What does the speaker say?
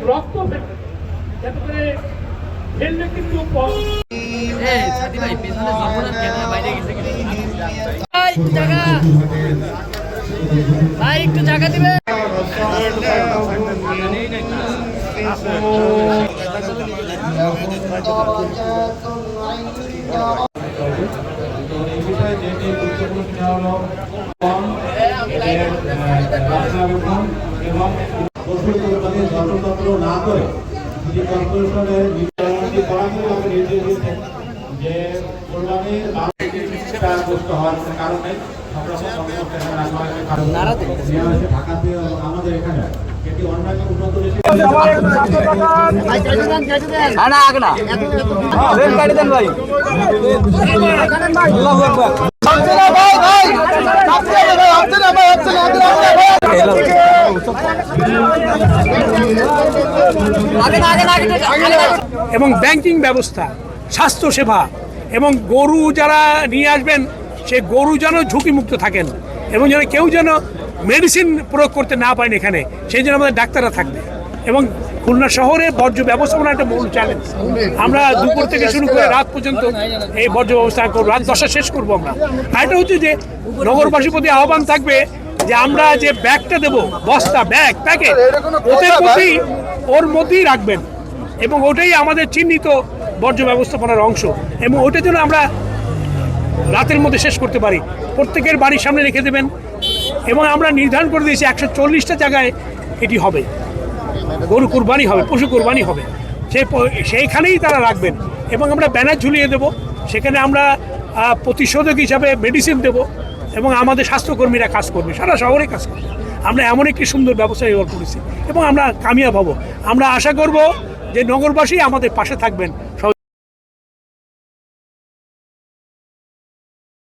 রক্ত যাতে করে ফেললে কিন্তু ভাই একটু জায়গা দিবে। যত্রতত্র না করে সিটি কর্পোরেশনের নির্দেশ দিয়েছেন যে কোরবানির হওয়ার কারণে ঢাকাতে আমাদের এখানে এটি অন্যান্য উন্নত এবং ব্যাংকিং ব্যবস্থা, স্বাস্থ্যসেবা এবং গরু যারা নিয়ে আসবেন সে গরু যেন ঝুঁকিমুক্ত থাকেন এবং যেন কেউ যেন মেডিসিন প্রয়োগ করতে না পারেন এখানে, সেই জন্য আমাদের ডাক্তাররা থাকবে। এবং খুলনা শহরে বর্জ্য ব্যবস্থাপনা একটা মূল চ্যালেঞ্জ। আমরা দুপুর থেকে শুরু করে রাত পর্যন্ত এই বর্জ্য ব্যবস্থা করবো, রাত 10টা শেষ করবো আমরা। আর এটা হচ্ছে যে নগরবাসীর প্রতি আহ্বান থাকবে যে আমরা যে ব্যাগটা দেবো, বস্তা ব্যাগ প্যাকেট ওর মধ্যেই রাখবেন এবং ওটাই আমাদের চিহ্নিত বর্জ্য ব্যবস্থাপনার অংশ এবং ওটার জন্য আমরা রাতের মধ্যে শেষ করতে পারি। প্রত্যেকের বাড়ির সামনে রেখে দেবেন এবং আমরা নির্ধারণ করে দিয়েছি 140টা জায়গায় এটি হবে, গরু কুরবানি হবে, পশু কুরবানি হবে, সেইখানেই তারা রাখবেন এবং আমরা ব্যানার ঝুলিয়ে দেব। সেখানে আমরা প্রতিষেধক হিসাবে মেডিসিন দেব এবং আমাদের স্বাস্থ্যকর্মীরা কাজ করবে, সারা শহরে কাজ করবে। আমরা এমন একটি সুন্দর ব্যবস্থা ব্যবহার করেছি এবং আমরা কামিয়াব হব। আমরা আশা করব যে নগরবাসী আমাদের পাশে থাকবেন।